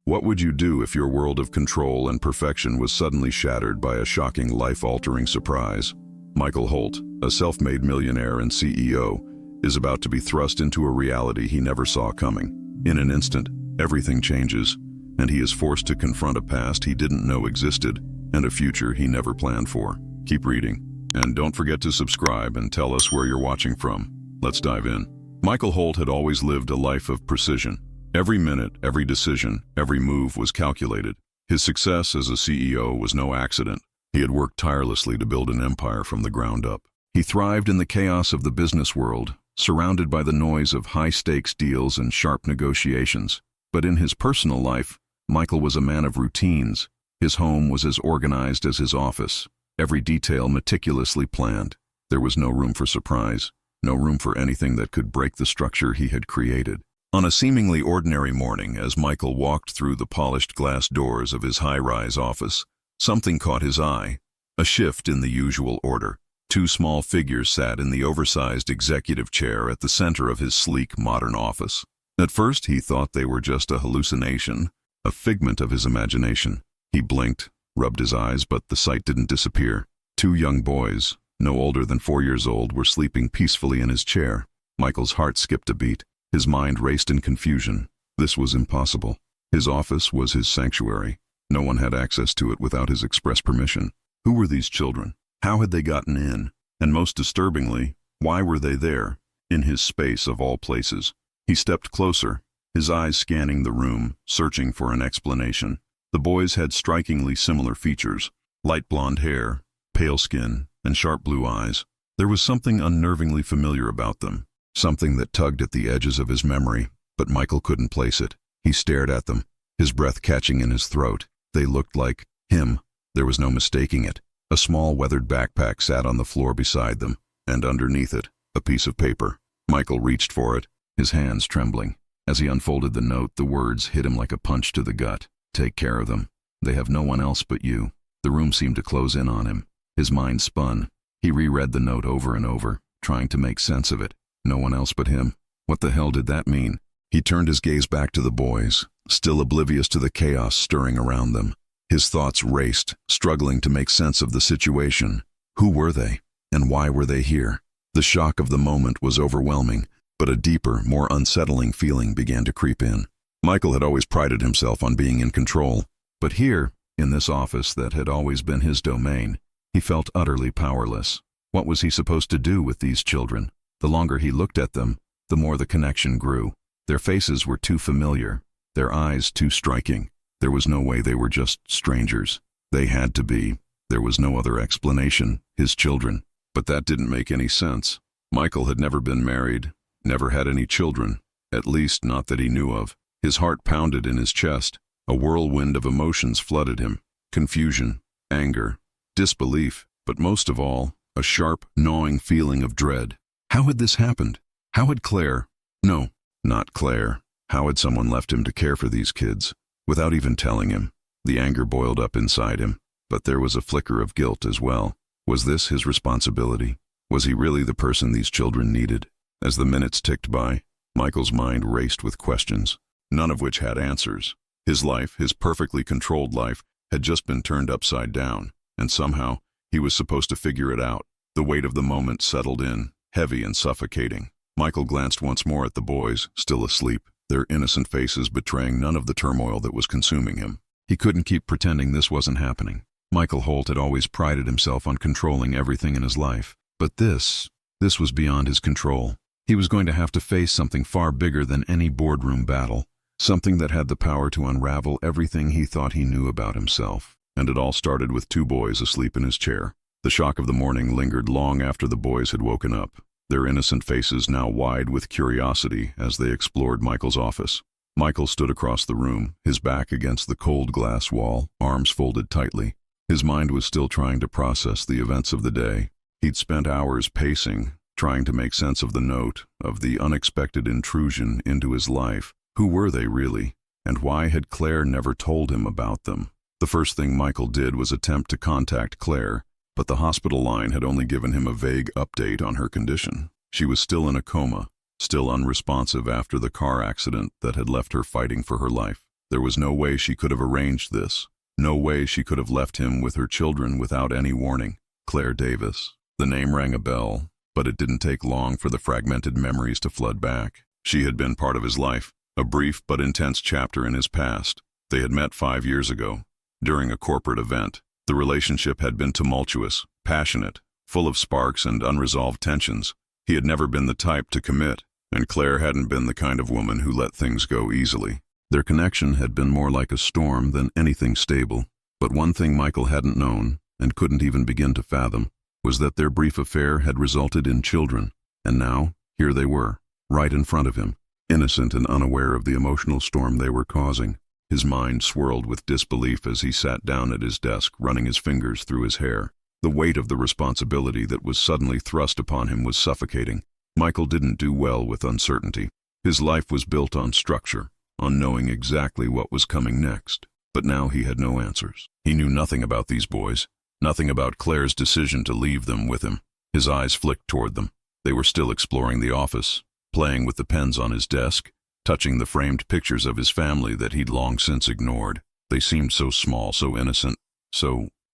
What would you do if your world of control and perfection was suddenly shattered by a shocking, life-altering surprise? Michael Holt, a self-made millionaire and CEO, is about to be thrust into a reality he never saw coming. In an instant, everything changes, and he is forced to confront a past he didn't know existed and a future he never planned for. Keep reading, and don't forget to subscribe and tell us where you're watching from. Let's dive in. Michael Holt had always lived a life of precision. Every minute, every decision, every move was calculated. His success as a CEO was no accident. He had worked tirelessly to build an empire from the ground up. He thrived in the chaos of the business world, surrounded by the noise of high-stakes deals and sharp negotiations. But in his personal life, Michael was a man of routines. His home was as organized as his office, every detail meticulously planned. There was no room for surprise, no room for anything that could break the structure he had created. On a seemingly ordinary morning, as Michael walked through the polished glass doors of his high-rise office, something caught his eye, a shift in the usual order. Two small figures sat in the oversized executive chair at the center of his sleek, modern office. At first, he thought they were just a hallucination, a figment of his imagination. He blinked, rubbed his eyes, but the sight didn't disappear. Two young boys, no older than 4 years old, were sleeping peacefully in his chair. Michael's heart skipped a beat. His mind raced in confusion. This was impossible. His office was his sanctuary. No one had access to it without his express permission. Who were these children? How had they gotten in? And most disturbingly, why were they there, in his space of all places? He stepped closer, his eyes scanning the room, searching for an explanation. The boys had strikingly similar features: light blonde hair, pale skin, and sharp blue eyes. There was something unnervingly familiar about them. Something that tugged at the edges of his memory, but Michael couldn't place it. He stared at them, his breath catching in his throat. They looked like him. There was no mistaking it. A small weathered backpack sat on the floor beside them, and underneath it, a piece of paper. Michael reached for it, his hands trembling. As he unfolded the note, the words hit him like a punch to the gut. Take care of them. They have no one else but you. The room seemed to close in on him. His mind spun. He reread the note over and over, trying to make sense of it. No one else but him. What the hell did that mean? He turned his gaze back to the boys, still oblivious to the chaos stirring around them. His thoughts raced, struggling to make sense of the situation. Who were they? And why were they here? The shock of the moment was overwhelming, but a deeper, more unsettling feeling began to creep in. Michael had always prided himself on being in control, but here, in this office that had always been his domain, he felt utterly powerless. What was he supposed to do with these children? The longer he looked at them, the more the connection grew. Their faces were too familiar, their eyes too striking. There was no way they were just strangers. They had to be. There was no other explanation. His children. But that didn't make any sense. Michael had never been married, never had any children, at least not that he knew of. His heart pounded in his chest. A whirlwind of emotions flooded him. Confusion, anger, disbelief, but most of all, a sharp, gnawing feeling of dread. How had this happened? How had Claire? No, not Claire. How had someone left him to care for these kids, without even telling him? The anger boiled up inside him, but there was a flicker of guilt as well. Was this his responsibility? Was he really the person these children needed? As the minutes ticked by, Michael's mind raced with questions, none of which had answers. His life, his perfectly controlled life, had just been turned upside down, and somehow he was supposed to figure it out. The weight of the moment settled in, heavy and suffocating. Michael glanced once more at the boys, still asleep, their innocent faces betraying none of the turmoil that was consuming him. He couldn't keep pretending this wasn't happening. Michael Holt had always prided himself on controlling everything in his life. But this was beyond his control. He was going to have to face something far bigger than any boardroom battle, something that had the power to unravel everything he thought he knew about himself. And it all started with two boys asleep in his chair. The shock of the morning lingered long after the boys had woken up, their innocent faces now wide with curiosity as they explored Michael's office. Michael stood across the room, his back against the cold glass wall, arms folded tightly. His mind was still trying to process the events of the day. He'd spent hours pacing, trying to make sense of the note, of the unexpected intrusion into his life. Who were they really? And why had Claire never told him about them? The first thing Michael did was attempt to contact Claire, but the hospital line had only given him a vague update on her condition. She was still in a coma, still unresponsive after the car accident that had left her fighting for her life. There was no way she could have arranged this. No way she could have left him with her children without any warning. Claire Davis. The name rang a bell, but it didn't take long for the fragmented memories to flood back. She had been part of his life, a brief but intense chapter in his past. They had met 5 years ago, during a corporate event. The relationship had been tumultuous, passionate, full of sparks and unresolved tensions. He had never been the type to commit, and Claire hadn't been the kind of woman who let things go easily. Their connection had been more like a storm than anything stable. But one thing Michael hadn't known, and couldn't even begin to fathom, was that their brief affair had resulted in children. And now, here they were, right in front of him, innocent and unaware of the emotional storm they were causing. His mind swirled with disbelief as he sat down at his desk, running his fingers through his hair. The weight of the responsibility that was suddenly thrust upon him was suffocating. Michael didn't do well with uncertainty. His life was built on structure, on knowing exactly what was coming next. But now he had no answers. He knew nothing about these boys, nothing about Claire's decision to leave them with him. His eyes flicked toward them. They were still exploring the office, playing with the pens on his desk, touching the framed pictures of his family that he'd long since ignored. They seemed so small, so innocent,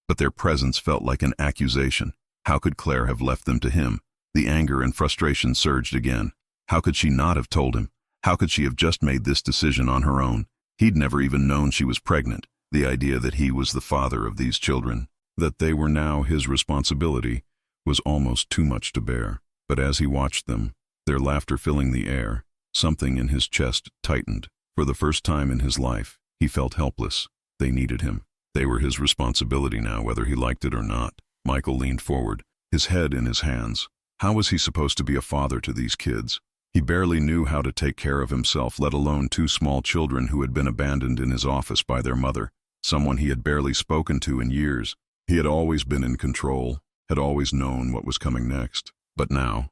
but their presence felt like an accusation. How could Claire have left them to him? The anger and frustration surged again. How could she not have told him? How could she have just made this decision on her own? He'd never even known she was pregnant. The idea that he was the father of these children, that they were now his responsibility, was almost too much to bear. But as he watched them, their laughter filling the air, something in his chest tightened. For the first time in his life, he felt helpless. They needed him. They were his responsibility now, whether he liked it or not. Michael leaned forward, his head in his hands. How was he supposed to be a father to these kids? He barely knew how to take care of himself, let alone 2 small children who had been abandoned in his office by their mother, someone he had barely spoken to in years. He had always been in control, had always known what was coming next. But now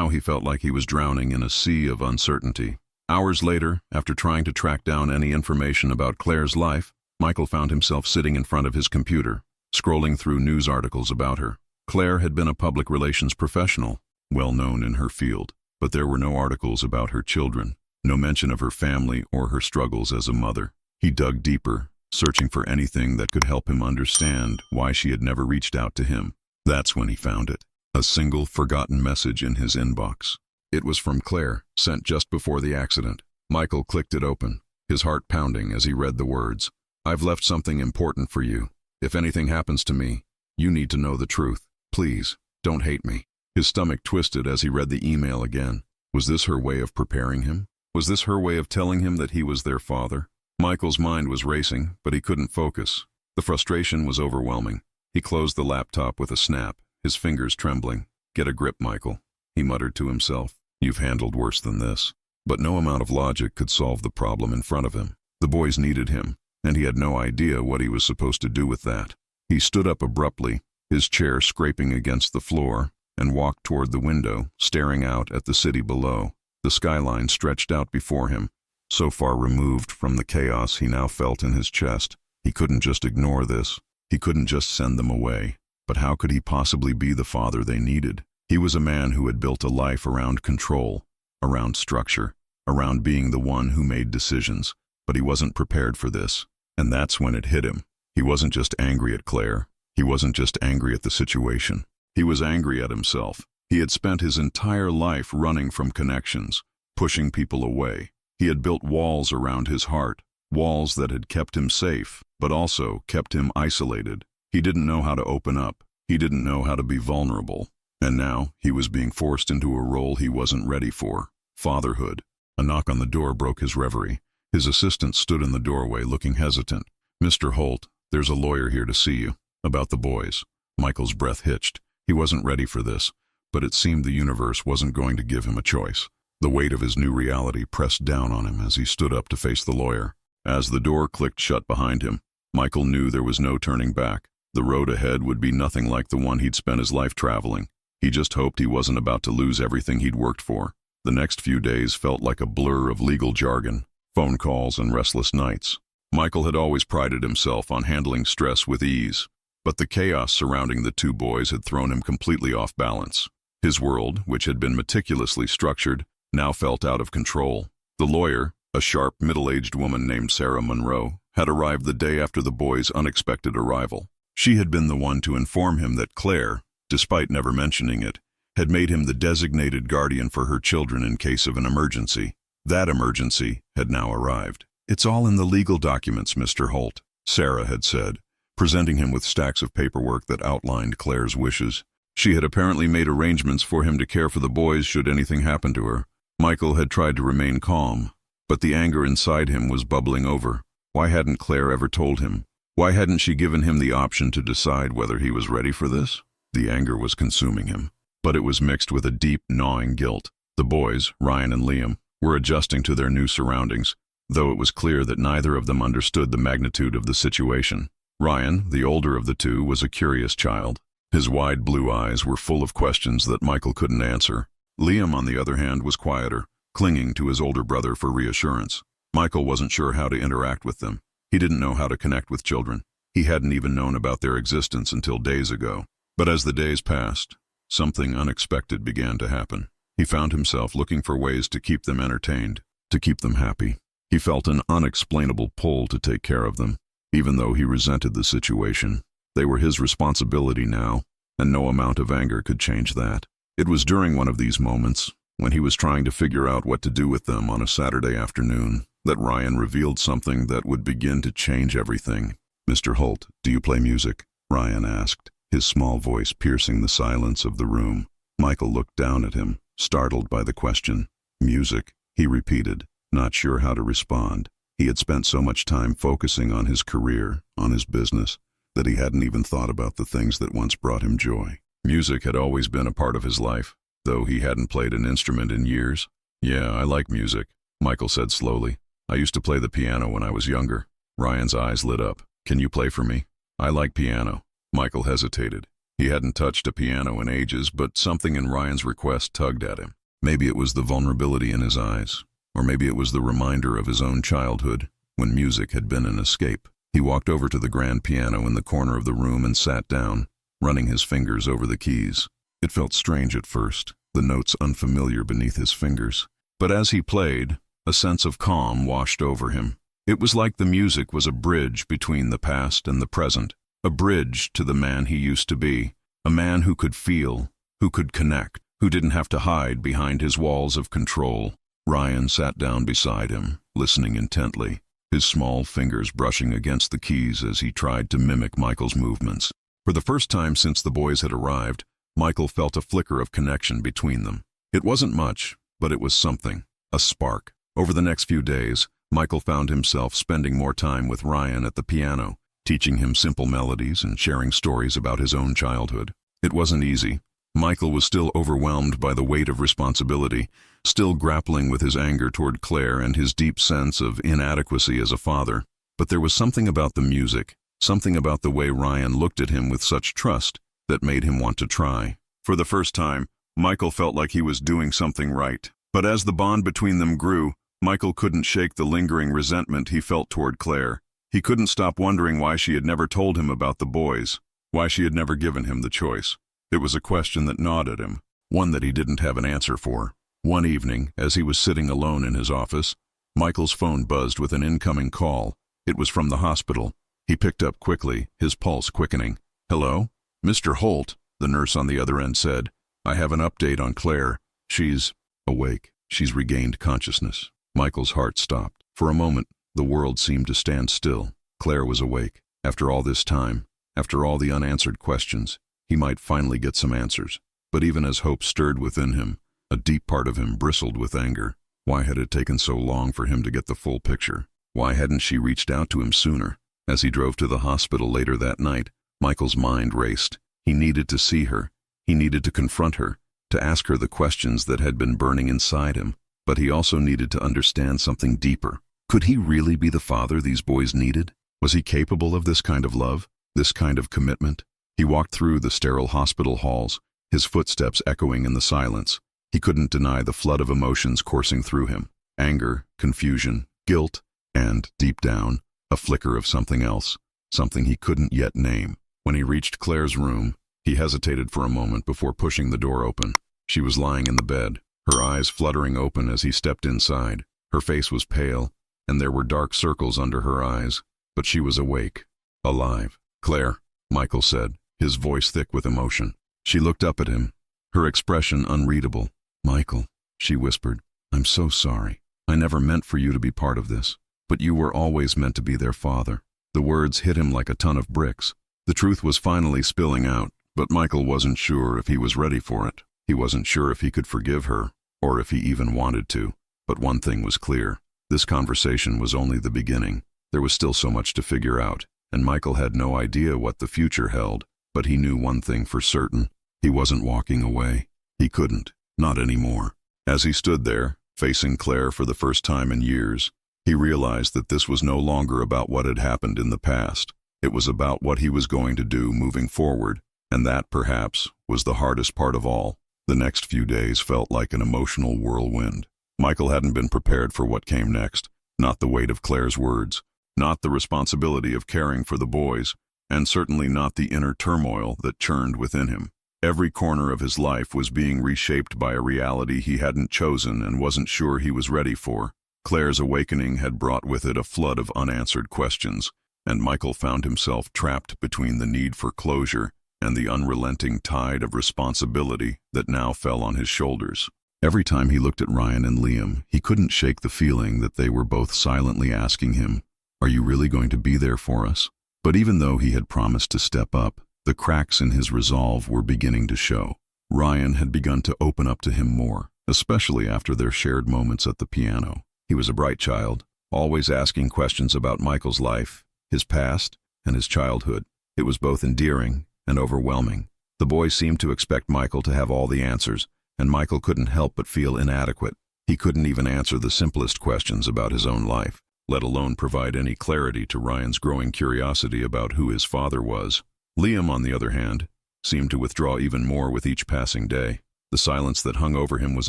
he felt like he was drowning in a sea of uncertainty. Hours later, after trying to track down any information about Claire's life, Michael found himself sitting in front of his computer, scrolling through news articles about her. Claire had been a public relations professional, well known in her field, but there were no articles about her children, no mention of her family or her struggles as a mother. He dug deeper, searching for anything that could help him understand why she had never reached out to him. That's when he found it. A single forgotten message in his inbox. It was from Claire, sent just before the accident. Michael clicked it open, his heart pounding as he read the words. "I've left something important for you. If anything happens to me, you need to know the truth. Please, don't hate me." His stomach twisted as he read the email again. Was this her way of preparing him? Was this her way of telling him that he was their father? Michael's mind was racing, but he couldn't focus. The frustration was overwhelming. He closed the laptop with a snap, his fingers trembling. "Get a grip, Michael," he muttered to himself. "You've handled worse than this." But no amount of logic could solve the problem in front of him. The boys needed him, and he had no idea what he was supposed to do with that. He stood up abruptly, his chair scraping against the floor, and walked toward the window, staring out at the city below. The skyline stretched out before him, so far removed from the chaos he now felt in his chest. He couldn't just ignore this. He couldn't just send them away. But how could he possibly be the father they needed? He was a man who had built a life around control, around structure, around being the one who made decisions. But he wasn't prepared for this. And that's when it hit him. He wasn't just angry at Claire. He wasn't just angry at the situation. He was angry at himself. He had spent his entire life running from connections, pushing people away. He had built walls around his heart, walls that had kept him safe, but also kept him isolated. He didn't know how to open up. He didn't know how to be vulnerable. And now he was being forced into a role he wasn't ready for. Fatherhood. A knock on the door broke his reverie. His assistant stood in the doorway, looking hesitant. "Mr. Holt, there's a lawyer here to see you. About the boys." Michael's breath hitched. He wasn't ready for this, but it seemed the universe wasn't going to give him a choice. The weight of his new reality pressed down on him as he stood up to face the lawyer. As the door clicked shut behind him, Michael knew there was no turning back. The road ahead would be nothing like the one he'd spent his life traveling. He just hoped he wasn't about to lose everything he'd worked for. The next few days felt like a blur of legal jargon, phone calls and restless nights. Michael had always prided himself on handling stress with ease, but the chaos surrounding the 2 boys had thrown him completely off balance. His world, which had been meticulously structured, now felt out of control. The lawyer, A sharp, middle-aged woman named Sarah Monroe had arrived the day after the boys' unexpected arrival. She had been the one to inform him that Claire, despite never mentioning it, had made him the designated guardian for her children in case of an emergency. That emergency had now arrived. "It's all in the legal documents, Mr. Holt," Sarah had said, presenting him with stacks of paperwork that outlined Claire's wishes. She had apparently made arrangements for him to care for the boys should anything happen to her. Michael had tried to remain calm, but the anger inside him was bubbling over. Why hadn't Claire ever told him? Why hadn't she given him the option to decide whether he was ready for this? The anger was consuming him, but it was mixed with a deep, gnawing guilt. The boys, Ryan and Liam, were adjusting to their new surroundings, though it was clear that neither of them understood the magnitude of the situation. Ryan, the older of the two, was a curious child. His wide blue eyes were full of questions that Michael couldn't answer. Liam, on the other hand, was quieter, clinging to his older brother for reassurance. Michael wasn't sure how to interact with them. He didn't know how to connect with children. He hadn't even known about their existence until days ago. But as the days passed, something unexpected began to happen. He found himself looking for ways to keep them entertained, to keep them happy. He felt an unexplainable pull to take care of them, even though he resented the situation. They were his responsibility now, and no amount of anger could change that. It was during one of these moments, when he was trying to figure out what to do with them on a Saturday afternoon, that Ryan revealed something that would begin to change everything. "Mr. Holt, do you play music?" Ryan asked, his small voice piercing the silence of the room. Michael looked down at him, startled by the question. "Music," he repeated, not sure how to respond. He had spent so much time focusing on his career, on his business, that he hadn't even thought about the things that once brought him joy. Music had always been a part of his life, though he hadn't played an instrument in years. "Yeah, I like music," Michael said slowly. "I used to play the piano when I was younger." Ryan's eyes lit up. "Can you play for me?" "I like piano." Michael hesitated. He hadn't touched a piano in ages, but something in Ryan's request tugged at him. Maybe it was the vulnerability in his eyes, or maybe it was the reminder of his own childhood, when music had been an escape. He walked over to the grand piano in the corner of the room and sat down, running his fingers over the keys. It felt strange at first, the notes unfamiliar beneath his fingers. But as he played, a sense of calm washed over him. It was like the music was a bridge between the past and the present, a bridge to the man he used to be, a man who could feel, who could connect, who didn't have to hide behind his walls of control. Ryan sat down beside him, listening intently, his small fingers brushing against the keys as he tried to mimic Michael's movements. For the first time since the boys had arrived, Michael felt a flicker of connection between them. It wasn't much, but it was something, a spark. Over the next few days, Michael found himself spending more time with Ryan at the piano, teaching him simple melodies and sharing stories about his own childhood. It wasn't easy. Michael was still overwhelmed by the weight of responsibility, still grappling with his anger toward Claire and his deep sense of inadequacy as a father. But there was something about the music, something about the way Ryan looked at him with such trust, that made him want to try. For the first time, Michael felt like he was doing something right. But as the bond between them grew, Michael couldn't shake the lingering resentment he felt toward Claire. He couldn't stop wondering why she had never told him about the boys, why she had never given him the choice. It was a question that gnawed at him, one that he didn't have an answer for. One evening, as he was sitting alone in his office, Michael's phone buzzed with an incoming call. It was from the hospital. He picked up quickly, his pulse quickening. "Hello? Mr. Holt," the nurse on the other end said. "I have an update on Claire. She's awake. She's regained consciousness." Michael's heart stopped. For a moment, the world seemed to stand still. Claire was awake. After all this time, after all the unanswered questions, he might finally get some answers. But even as hope stirred within him, a deep part of him bristled with anger. Why had it taken so long for him to get the full picture? Why hadn't she reached out to him sooner? As he drove to the hospital later that night, Michael's mind raced. He needed to see her. He needed to confront her, to ask her the questions that had been burning inside him. But he also needed to understand something deeper. Could he really be the father these boys needed? Was he capable of this kind of love, this kind of commitment? He walked through the sterile hospital halls, his footsteps echoing in the silence. He couldn't deny the flood of emotions coursing through him. Anger, confusion, guilt, and, deep down, a flicker of something else, something he couldn't yet name. When he reached Claire's room, he hesitated for a moment before pushing the door open. She was lying in the bed, her eyes fluttering open as he stepped inside. Her face was pale, and there were dark circles under her eyes, but she was awake, alive. "Claire," Michael said, his voice thick with emotion. She looked up at him, her expression unreadable. "Michael," she whispered, "I'm so sorry. I never meant for you to be part of this, but you were always meant to be their father." The words hit him like a ton of bricks. The truth was finally spilling out, but Michael wasn't sure if he was ready for it. He wasn't sure if he could forgive her, or if he even wanted to. But one thing was clear. This conversation was only the beginning. There was still so much to figure out, and Michael had no idea what the future held, but he knew one thing for certain. He wasn't walking away. He couldn't, not anymore. As he stood there, facing Claire for the first time in years, he realized that this was no longer about what had happened in the past. It was about what he was going to do moving forward, and that, perhaps, was the hardest part of all. The next few days felt like an emotional whirlwind. Michael hadn't been prepared for what came next, not the weight of Claire's words, not the responsibility of caring for the boys, and certainly not the inner turmoil that churned within him. Every corner of his life was being reshaped by a reality he hadn't chosen and wasn't sure he was ready for. Claire's awakening had brought with it a flood of unanswered questions, and Michael found himself trapped between the need for closure and the unrelenting tide of responsibility that now fell on his shoulders. Every time he looked at Ryan and Liam, he couldn't shake the feeling that they were both silently asking him, "Are you really going to be there for us?" But even though he had promised to step up, the cracks in his resolve were beginning to show. Ryan had begun to open up to him more, especially after their shared moments at the piano. He was a bright child, always asking questions about Michael's life, his past, and his childhood. It was both endearing and overwhelming. The boys seemed to expect Michael to have all the answers, and Michael couldn't help but feel inadequate. He couldn't even answer the simplest questions about his own life, let alone provide any clarity to Ryan's growing curiosity about who his father was. Liam, on the other hand, seemed to withdraw even more with each passing day. The silence that hung over him was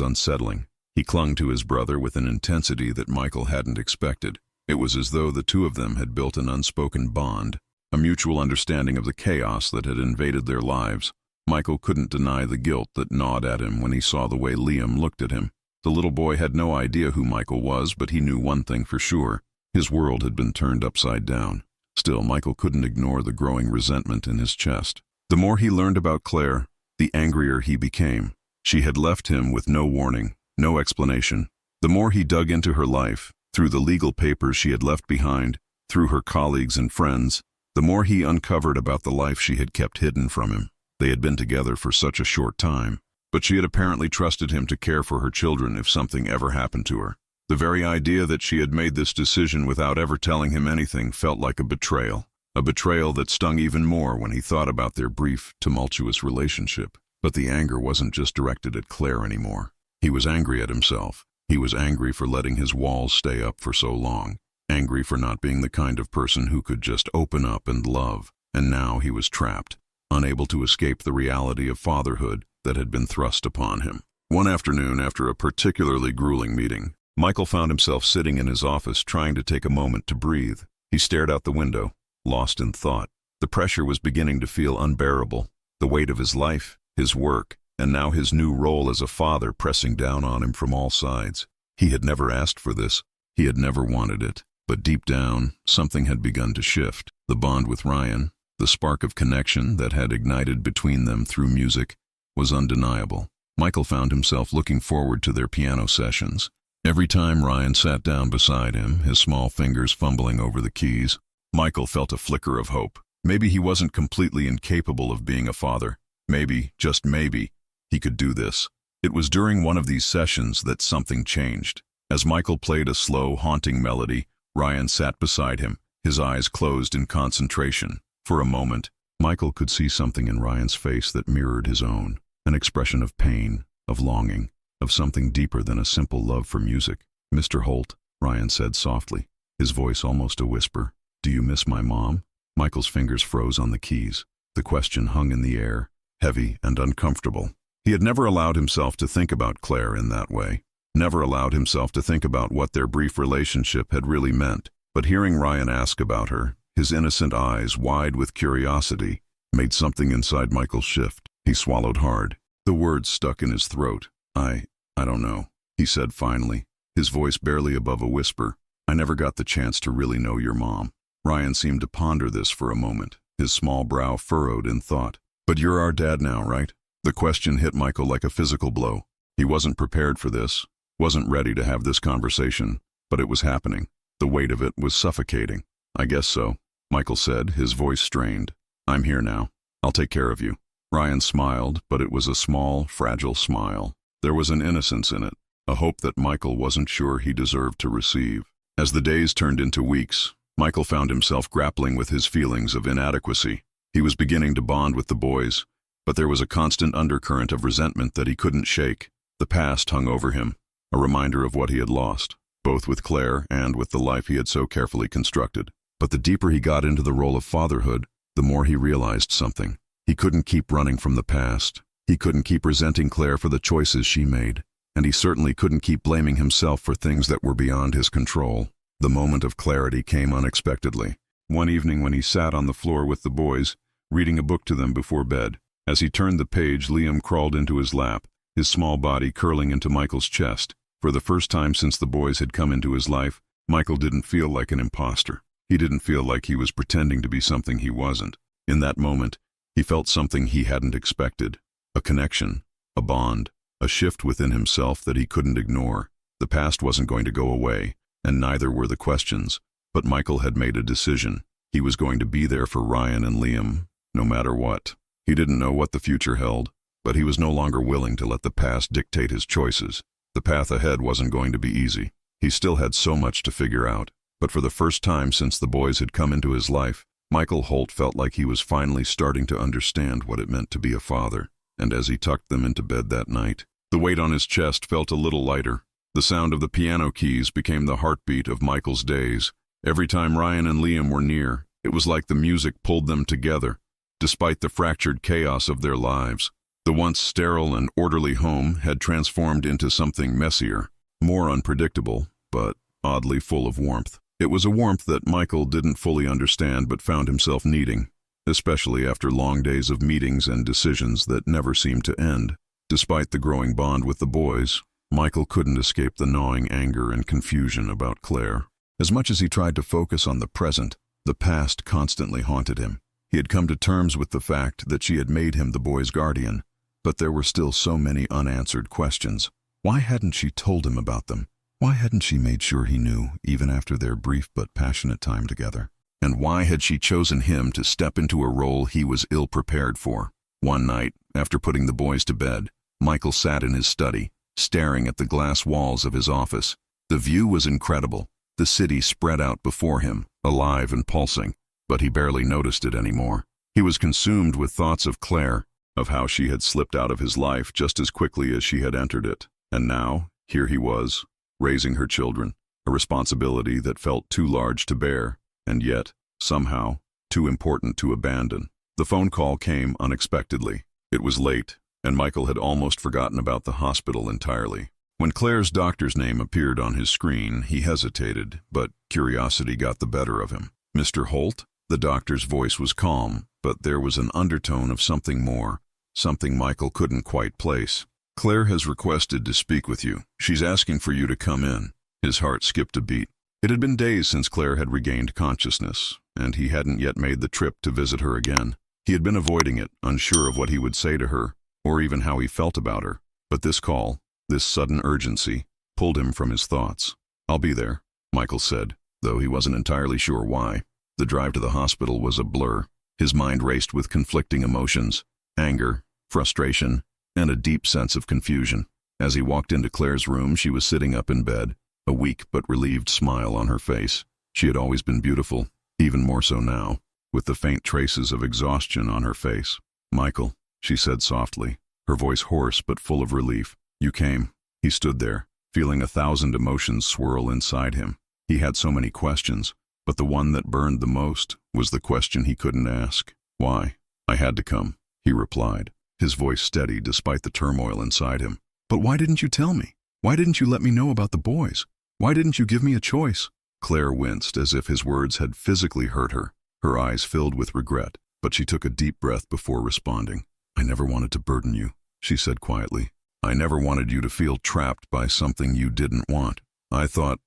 unsettling. He clung to his brother with an intensity that Michael hadn't expected. It was as though the two of them had built an unspoken bond, a mutual understanding of the chaos that had invaded their lives. Michael couldn't deny the guilt that gnawed at him when he saw the way Liam looked at him. The little boy had no idea who Michael was, but he knew one thing for sure. His world had been turned upside down. Still, Michael couldn't ignore the growing resentment in his chest. The more he learned about Claire, the angrier he became. She had left him with no warning, no explanation. The more he dug into her life, through the legal papers she had left behind, through her colleagues and friends, the more he uncovered about the life she had kept hidden from him. They had been together for such a short time, but she had apparently trusted him to care for her children if something ever happened to her. The very idea that she had made this decision without ever telling him anything felt like a betrayal that stung even more when he thought about their brief, tumultuous relationship. But the anger wasn't just directed at Claire anymore. He was angry at himself. He was angry for letting his walls stay up for so long, angry for not being the kind of person who could just open up and love, and now he was trapped, unable to escape the reality of fatherhood that had been thrust upon him. One afternoon, after a particularly grueling meeting, Michael found himself sitting in his office trying to take a moment to breathe. He stared out the window, lost in thought. The pressure was beginning to feel unbearable. The weight of his life, his work, and now his new role as a father pressing down on him from all sides. He had never asked for this. He had never wanted it. But deep down, something had begun to shift. The bond with Ryan, the spark of connection that had ignited between them through music, was undeniable. Michael found himself looking forward to their piano sessions. Every time Ryan sat down beside him, his small fingers fumbling over the keys, Michael felt a flicker of hope. Maybe he wasn't completely incapable of being a father. Maybe, just maybe, he could do this. It was during one of these sessions that something changed. As Michael played a slow, haunting melody, Ryan sat beside him, his eyes closed in concentration. For a moment, Michael could see something in Ryan's face that mirrored his own, an expression of pain, of longing, of something deeper than a simple love for music. "Mr. Holt," Ryan said softly, his voice almost a whisper, "do you miss my mom?" Michael's fingers froze on the keys. The question hung in the air, heavy and uncomfortable. He had never allowed himself to think about Claire in that way, never allowed himself to think about what their brief relationship had really meant. But hearing Ryan ask about her, his innocent eyes wide with curiosity, made something inside Michael shift. He swallowed hard. The words stuck in his throat. I don't know," he said finally, his voice barely above a whisper. "I never got the chance to really know your mom." Ryan seemed to ponder this for a moment, his small brow furrowed in thought. "But you're our dad now, right?" The question hit Michael like a physical blow. He wasn't prepared for this, wasn't ready to have this conversation, but it was happening. The weight of it was suffocating. "I guess so," Michael said, his voice strained. "I'm here now. I'll take care of you." Ryan smiled, but it was a small, fragile smile. There was an innocence in it, a hope that Michael wasn't sure he deserved to receive. As the days turned into weeks, Michael found himself grappling with his feelings of inadequacy. He was beginning to bond with the boys, but there was a constant undercurrent of resentment that he couldn't shake. The past hung over him, a reminder of what he had lost, both with Claire and with the life he had so carefully constructed. But the deeper he got into the role of fatherhood, the more he realized something. He couldn't keep running from the past. He couldn't keep resenting Claire for the choices she made, and he certainly couldn't keep blaming himself for things that were beyond his control. The moment of clarity came unexpectedly. One evening when he sat on the floor with the boys, reading a book to them before bed. As he turned the page, Liam crawled into his lap, his small body curling into Michael's chest. For the first time since the boys had come into his life, Michael didn't feel like an imposter. He didn't feel like he was pretending to be something he wasn't. In that moment, he felt something he hadn't expected. A connection, a bond, a shift within himself that he couldn't ignore. The past wasn't going to go away, and neither were the questions. But Michael had made a decision. He was going to be there for Ryan and Liam, no matter what. He didn't know what the future held, but he was no longer willing to let the past dictate his choices. The path ahead wasn't going to be easy. He still had so much to figure out. But for the first time since the boys had come into his life, Michael Holt felt like he was finally starting to understand what it meant to be a father. And as he tucked them into bed that night, the weight on his chest felt a little lighter. The sound of the piano keys became the heartbeat of Michael's days. Every time Ryan and Liam were near, it was like the music pulled them together, despite the fractured chaos of their lives. The once sterile and orderly home had transformed into something messier, more unpredictable, but oddly full of warmth. It was a warmth that Michael didn't fully understand but found himself needing, especially after long days of meetings and decisions that never seemed to end. Despite the growing bond with the boys, Michael couldn't escape the gnawing anger and confusion about Claire. As much as he tried to focus on the present, the past constantly haunted him. He had come to terms with the fact that she had made him the boy's guardian, but there were still so many unanswered questions. Why hadn't she told him about them? Why hadn't she made sure he knew, even after their brief but passionate time together? And why had she chosen him to step into a role he was ill-prepared for? One night, after putting the boys to bed, Michael sat in his study, staring at the glass walls of his office. The view was incredible. The city spread out before him, alive and pulsing, but he barely noticed it anymore. He was consumed with thoughts of Claire, of how she had slipped out of his life just as quickly as she had entered it. And now, here he was, raising her children, a responsibility that felt too large to bear, and yet, somehow, too important to abandon. The phone call came unexpectedly. It was late, and Michael had almost forgotten about the hospital entirely. When Claire's doctor's name appeared on his screen, he hesitated, but curiosity got the better of him. "Mr. Holt?" The doctor's voice was calm, but there was an undertone of something more, something Michael couldn't quite place. "Claire has requested to speak with you. She's asking for you to come in." His heart skipped a beat. It had been days since Claire had regained consciousness, and he hadn't yet made the trip to visit her again. He had been avoiding it, unsure of what he would say to her, or even how he felt about her. But this call, this sudden urgency, pulled him from his thoughts. "I'll be there," Michael said, though he wasn't entirely sure why. The drive to the hospital was a blur. His mind raced with conflicting emotions, anger, frustration, and a deep sense of confusion. As he walked into Claire's room, she was sitting up in bed, a weak but relieved smile on her face. She had always been beautiful, even more so now, with the faint traces of exhaustion on her face. "Michael," she said softly, her voice hoarse but full of relief. "You came." He stood there, feeling 1,000 emotions swirl inside him. He had so many questions, but the one that burned the most was the question he couldn't ask. "Why?" "I had to come," he replied, his voice steady despite the turmoil inside him. "But why didn't you tell me? Why didn't you let me know about the boys? Why didn't you give me a choice?" Claire winced as if his words had physically hurt her. Her eyes filled with regret, but she took a deep breath before responding. "I never wanted to burden you," she said quietly. "I never wanted you to feel trapped by something you didn't want." I thought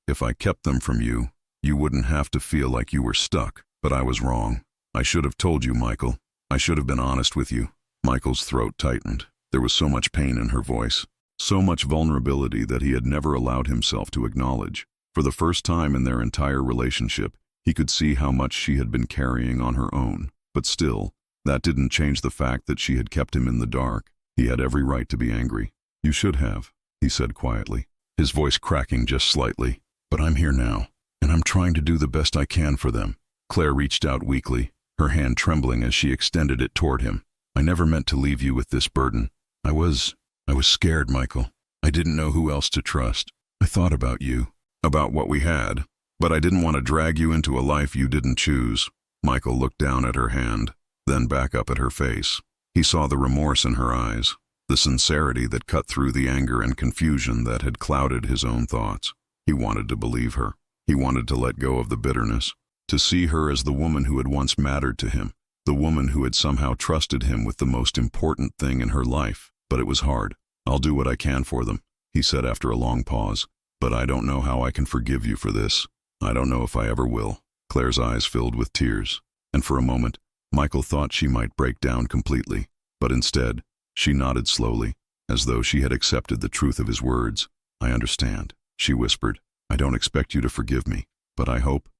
if I kept them from you, you wouldn't have to feel like you were stuck. But I was wrong. I should have told you, Michael. I should have been honest with you." Michael's throat tightened. There was so much pain in her voice, so much vulnerability that he had never allowed himself to acknowledge. For the first time in their entire relationship, he could see how much she had been carrying on her own. But still, that didn't change the fact that she had kept him in the dark. He had every right to be angry. "You should have," he said quietly, his voice cracking just slightly. "But I'm here now, and I'm trying to do the best I can for them." Claire reached out weakly, her hand trembling as she extended it toward him. "I never meant to leave you with this burden. I was scared, Michael. I didn't know who else to trust. I thought about you, about what we had, but I didn't want to drag you into a life you didn't choose." Michael looked down at her hand, then back up at her face. He saw the remorse in her eyes, the sincerity that cut through the anger and confusion that had clouded his own thoughts. He wanted to believe her. He wanted to let go of the bitterness, to see her as the woman who had once mattered to him, the woman who had somehow trusted him with the most important thing in her life. But it was hard. "I'll do what I can for them," he said after a long pause. "But I don't know how I can forgive you for this. I don't know if I ever will." Claire's eyes filled with tears, and for a moment, Michael thought she might break down completely. But instead, she nodded slowly, as though she had accepted the truth of his words. "I understand," she whispered. "I don't expect you to forgive me, but I hope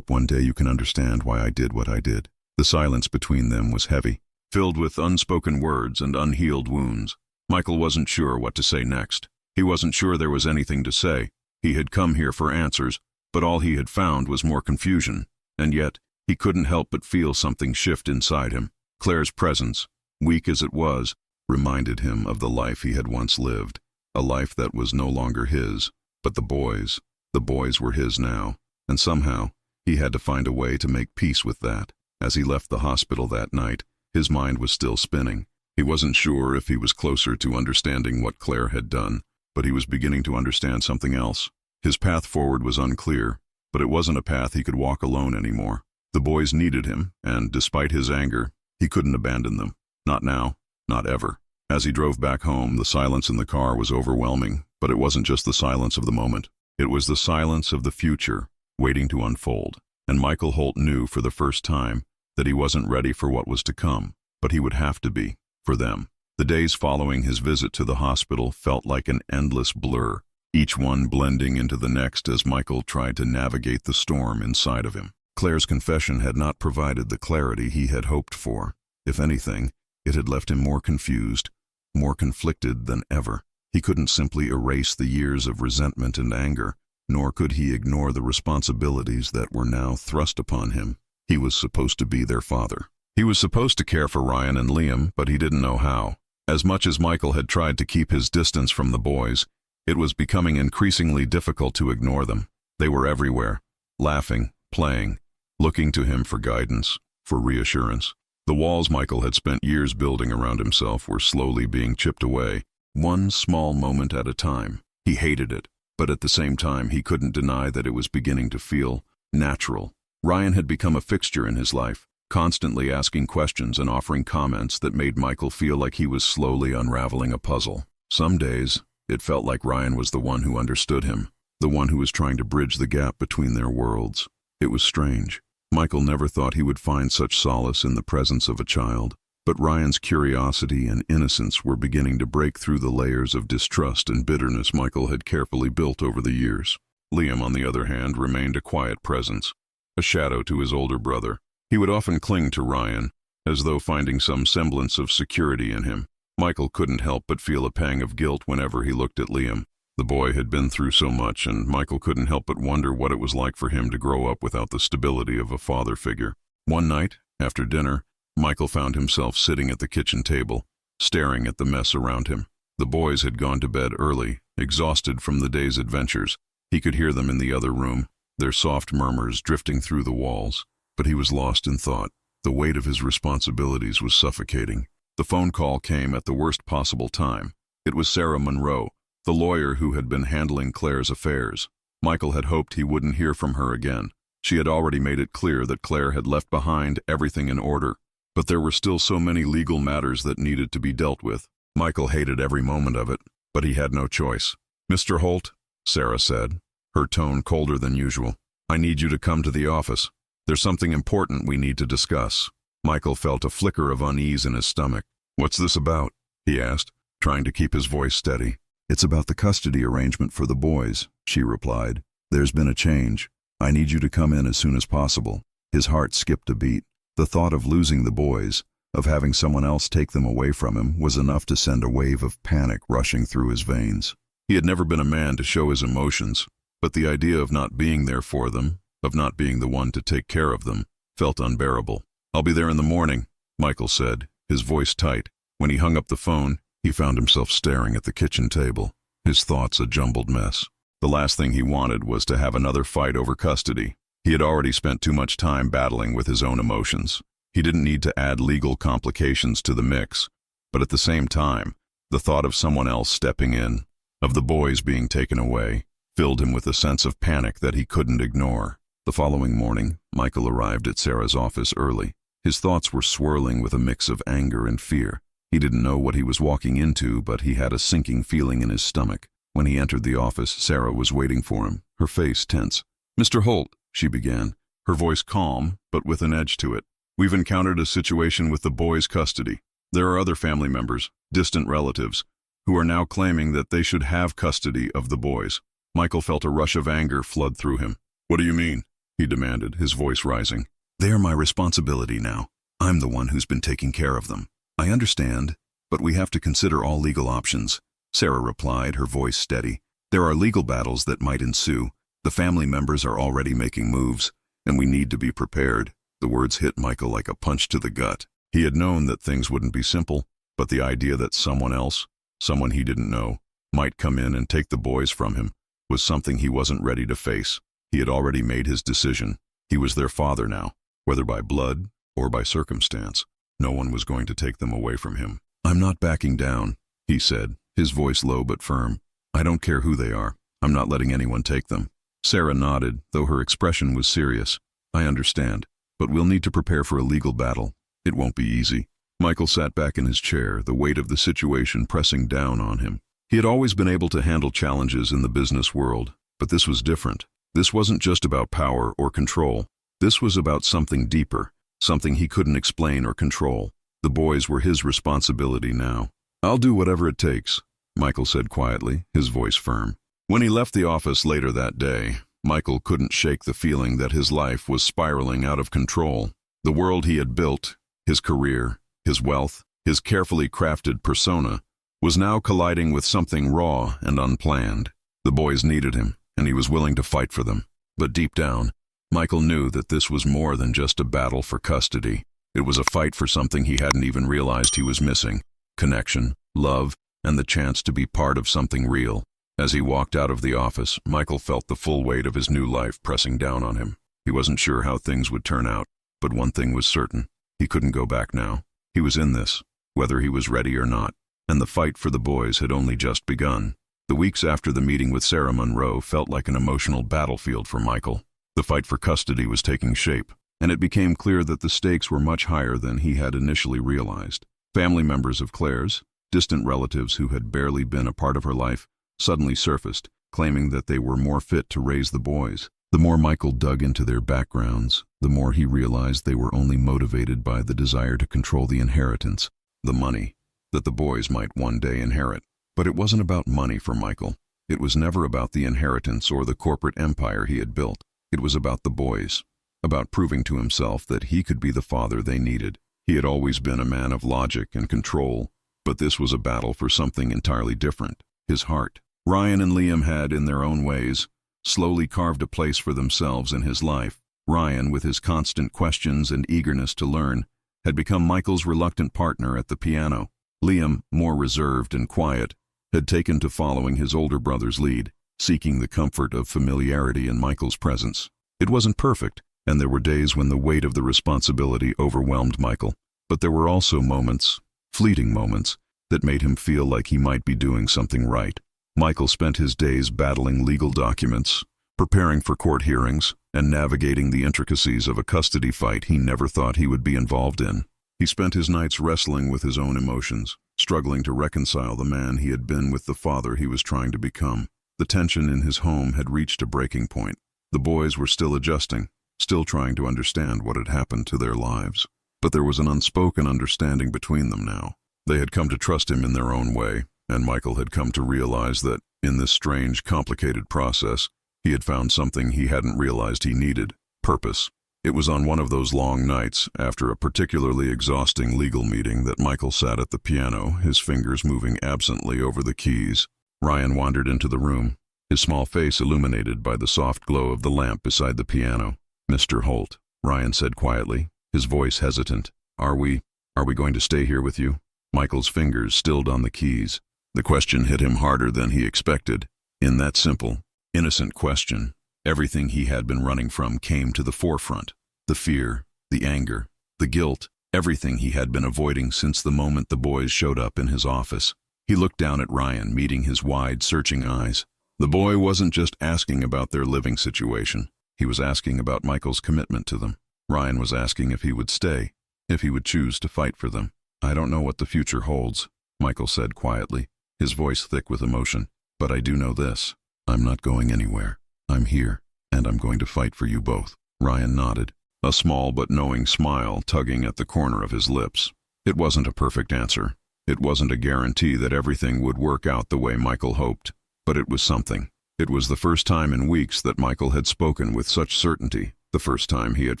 one day you can understand why I did what I did." The silence between them was heavy, filled with unspoken words and unhealed wounds. Michael wasn't sure what to say next. He wasn't sure there was anything to say. He had come here for answers, but all he had found was more confusion. And yet, he couldn't help but feel something shift inside him. Claire's presence, weak as it was, reminded him of the life he had once lived, a life that was no longer his. But the boys were his now, and somehow, he had to find a way to make peace with that. As he left the hospital that night, his mind was still spinning. He wasn't sure if he was closer to understanding what Claire had done, but he was beginning to understand something else. His path forward was unclear, but it wasn't a path he could walk alone anymore. The boys needed him, and despite his anger, he couldn't abandon them. Not now, not ever. As he drove back home, the silence in the car was overwhelming, but it wasn't just the silence of the moment. It was the silence of the future, waiting to unfold. And Michael Holt knew for the first time that he wasn't ready for what was to come, but he would have to be, for them. The days following his visit to the hospital felt like an endless blur, each one blending into the next as Michael tried to navigate the storm inside of him. Claire's confession had not provided the clarity he had hoped for. If anything, it had left him more confused, more conflicted than ever. He couldn't simply erase the years of resentment and anger, nor could he ignore the responsibilities that were now thrust upon him. He was supposed to be their father. He was supposed to care for Ryan and Liam, but he didn't know how. As much as Michael had tried to keep his distance from the boys, it was becoming increasingly difficult to ignore them. They were everywhere, laughing, playing, looking to him for guidance, for reassurance. The walls Michael had spent years building around himself were slowly being chipped away, one small moment at a time. He hated it, but at the same time he couldn't deny that it was beginning to feel natural. Ryan had become a fixture in his life, constantly asking questions and offering comments that made Michael feel like he was slowly unraveling a puzzle. Some days, it felt like Ryan was the one who understood him, the one who was trying to bridge the gap between their worlds. It was strange. Michael never thought he would find such solace in the presence of a child, but Ryan's curiosity and innocence were beginning to break through the layers of distrust and bitterness Michael had carefully built over the years. Liam, on the other hand, remained a quiet presence, a shadow to his older brother. He would often cling to Ryan, as though finding some semblance of security in him. Michael couldn't help but feel a pang of guilt whenever he looked at Liam. The boy had been through so much, and Michael couldn't help but wonder what it was like for him to grow up without the stability of a father figure. One night, after dinner, Michael found himself sitting at the kitchen table, staring at the mess around him. The boys had gone to bed early, exhausted from the day's adventures. He could hear them in the other room, their soft murmurs drifting through the walls. But he was lost in thought. The weight of his responsibilities was suffocating. The phone call came at the worst possible time. It was Sarah Monroe, the lawyer who had been handling Claire's affairs. Michael had hoped he wouldn't hear from her again. She had already made it clear that Claire had left behind everything in order. But there were still so many legal matters that needed to be dealt with. Michael hated every moment of it, but he had no choice. "Mr. Holt," Sarah said, her tone colder than usual. "I need you to come to the office. There's something important we need to discuss." Michael felt a flicker of unease in his stomach. "What's this about?" he asked, trying to keep his voice steady. "It's about the custody arrangement for the boys," she replied. "There's been a change. I need you to come in as soon as possible." His heart skipped a beat. The thought of losing the boys, of having someone else take them away from him, was enough to send a wave of panic rushing through his veins. He had never been a man to show his emotions, but the idea of not being there for them, of not being the one to take care of them, felt unbearable. "I'll be there in the morning," Michael said, his voice tight. When he hung up the phone, he found himself staring at the kitchen table, his thoughts a jumbled mess. The last thing he wanted was to have another fight over custody. He had already spent too much time battling with his own emotions. He didn't need to add legal complications to the mix, but at the same time, the thought of someone else stepping in, of the boys being taken away, filled him with a sense of panic that he couldn't ignore. The following morning, Michael arrived at Sarah's office early. His thoughts were swirling with a mix of anger and fear. He didn't know what he was walking into, but he had a sinking feeling in his stomach. When he entered the office, Sarah was waiting for him, her face tense. "Mr. Holt," she began, her voice calm, but with an edge to it. "We've encountered a situation with the boys' custody. There are other family members, distant relatives, who are now claiming that they should have custody of the boys." Michael felt a rush of anger flood through him. "What do you mean?" he demanded, his voice rising. "They are my responsibility now. I'm the one who's been taking care of them. I understand, but we have to consider all legal options," Sarah replied, her voice steady. "There are legal battles that might ensue. The family members are already making moves, and we need to be prepared." The words hit Michael like a punch to the gut. He had known that things wouldn't be simple, but the idea that someone else, someone he didn't know, might come in and take the boys from him was something he wasn't ready to face. He had already made his decision. He was their father now, whether by blood or by circumstance. No one was going to take them away from him. "I'm not backing down," he said, his voice low but firm. "I don't care who they are. I'm not letting anyone take them." Sarah nodded, though her expression was serious. "I understand, but we'll need to prepare for a legal battle. It won't be easy." Michael sat back in his chair, the weight of the situation pressing down on him. He had always been able to handle challenges in the business world, but this was different. This wasn't just about power or control. This was about something deeper, something he couldn't explain or control. The boys were his responsibility now. "I'll do whatever it takes," Michael said quietly, his voice firm. When he left the office later that day, Michael couldn't shake the feeling that his life was spiraling out of control. The world he had built, his career, his wealth, his carefully crafted persona, was now colliding with something raw and unplanned. The boys needed him, and he was willing to fight for them. But deep down, Michael knew that this was more than just a battle for custody. It was a fight for something he hadn't even realized he was missing: connection, love, and the chance to be part of something real. As he walked out of the office, Michael felt the full weight of his new life pressing down on him. He wasn't sure how things would turn out, but one thing was certain: he couldn't go back now. He was in this, whether he was ready or not, and the fight for the boys had only just begun. The weeks after the meeting with Sarah Monroe felt like an emotional battlefield for Michael. The fight for custody was taking shape, and it became clear that the stakes were much higher than he had initially realized. Family members of Claire's, distant relatives who had barely been a part of her life, suddenly surfaced, claiming that they were more fit to raise the boys. The more Michael dug into their backgrounds, the more he realized they were only motivated by the desire to control the inheritance, the money, that the boys might one day inherit. But it wasn't about money for Michael. It was never about the inheritance or the corporate empire he had built. It was about the boys, about proving to himself that he could be the father they needed. He had always been a man of logic and control, but this was a battle for something entirely different: his heart. Ryan and Liam had, in their own ways, slowly carved a place for themselves in his life. Ryan, with his constant questions and eagerness to learn, had become Michael's reluctant partner at the piano. Liam, more reserved and quiet, had taken to following his older brother's lead, seeking the comfort of familiarity in Michael's presence. It wasn't perfect, and there were days when the weight of the responsibility overwhelmed Michael, but there were also moments, fleeting moments, that made him feel like he might be doing something right. Michael spent his days battling legal documents, preparing for court hearings, and navigating the intricacies of a custody fight he never thought he would be involved in. He spent his nights wrestling with his own emotions, struggling to reconcile the man he had been with the father he was trying to become. The tension in his home had reached a breaking point. The boys were still adjusting, still trying to understand what had happened to their lives. But there was an unspoken understanding between them now. They had come to trust him in their own way, and Michael had come to realize that, in this strange, complicated process, he had found something he hadn't realized he needed: purpose. It was on one of those long nights, after a particularly exhausting legal meeting, that Michael sat at the piano, his fingers moving absently over the keys. Ryan wandered into the room, his small face illuminated by the soft glow of the lamp beside the piano. "Mr. Holt," Ryan said quietly, his voice hesitant, Are we going to stay here with you?" Michael's fingers stilled on the keys. The question hit him harder than he expected. In that simple, innocent question, everything he had been running from came to the forefront. The fear, the anger, the guilt, everything he had been avoiding since the moment the boys showed up in his office. He looked down at Ryan, meeting his wide, searching eyes. The boy wasn't just asking about their living situation. He was asking about Michael's commitment to them. Ryan was asking if he would stay, if he would choose to fight for them. "I don't know what the future holds," Michael said quietly, his voice thick with emotion. "But I do know this. I'm not going anywhere. I'm here, and I'm going to fight for you both." Ryan nodded, a small but knowing smile tugging at the corner of his lips. It wasn't a perfect answer. It wasn't a guarantee that everything would work out the way Michael hoped. But it was something. It was the first time in weeks that Michael had spoken with such certainty, the first time he had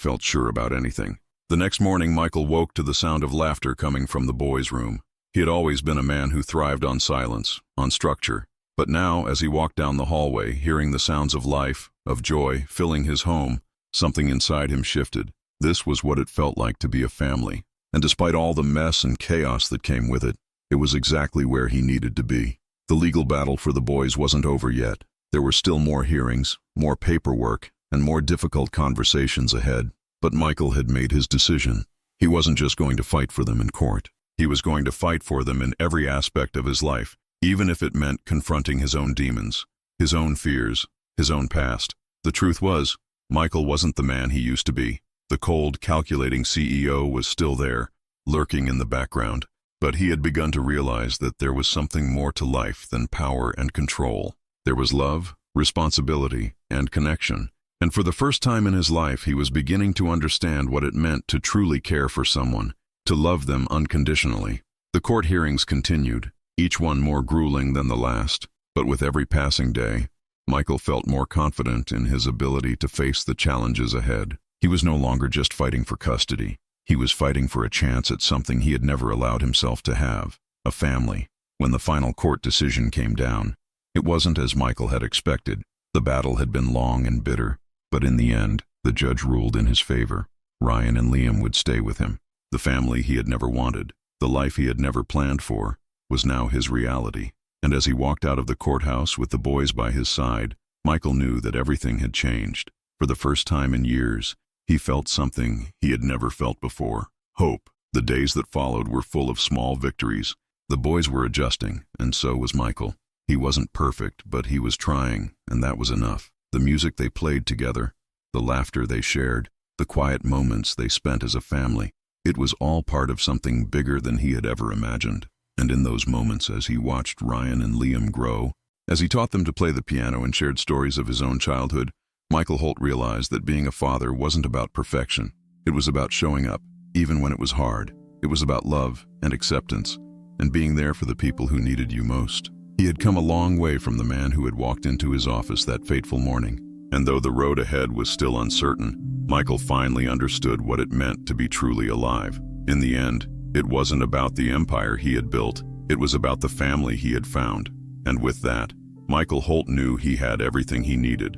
felt sure about anything. The next morning, Michael woke to the sound of laughter coming from the boys' room. He had always been a man who thrived on silence, on structure. But now, as he walked down the hallway, hearing the sounds of life, of joy, filling his home, something inside him shifted. This was what it felt like to be a family. And despite all the mess and chaos that came with it, it was exactly where he needed to be. The legal battle for the boys wasn't over yet. There were still more hearings, more paperwork, and more difficult conversations ahead. But Michael had made his decision. He wasn't just going to fight for them in court. He was going to fight for them in every aspect of his life, even if it meant confronting his own demons, his own fears, his own past. The truth was, Michael wasn't the man he used to be. The cold, calculating CEO was still there, lurking in the background. But he had begun to realize that there was something more to life than power and control. There was love, responsibility, and connection. And for the first time in his life, he was beginning to understand what it meant to truly care for someone, to love them unconditionally. The court hearings continued, each one more grueling than the last. But with every passing day, Michael felt more confident in his ability to face the challenges ahead. He was no longer just fighting for custody. He was fighting for a chance at something he had never allowed himself to have: a family. When the final court decision came down, it wasn't as Michael had expected. The battle had been long and bitter, but in the end, the judge ruled in his favor. Ryan and Liam would stay with him. The family he had never wanted, the life he had never planned for, was now his reality. And as he walked out of the courthouse with the boys by his side, Michael knew that everything had changed. For the first time in years, he felt something he had never felt before: hope. The days that followed were full of small victories. The boys were adjusting, and so was Michael. He wasn't perfect, but he was trying, and that was enough. The music they played together, the laughter they shared, the quiet moments they spent as a family, it was all part of something bigger than he had ever imagined. And in those moments, as he watched Ryan and Liam grow, as he taught them to play the piano and shared stories of his own childhood, Michael Holt realized that being a father wasn't about perfection. It was about showing up, even when it was hard. It was about love and acceptance, and being there for the people who needed you most. He had come a long way from the man who had walked into his office that fateful morning. And though the road ahead was still uncertain, Michael finally understood what it meant to be truly alive. In the end, it wasn't about the empire he had built. It was about the family he had found. And with that, Michael Holt knew he had everything he needed: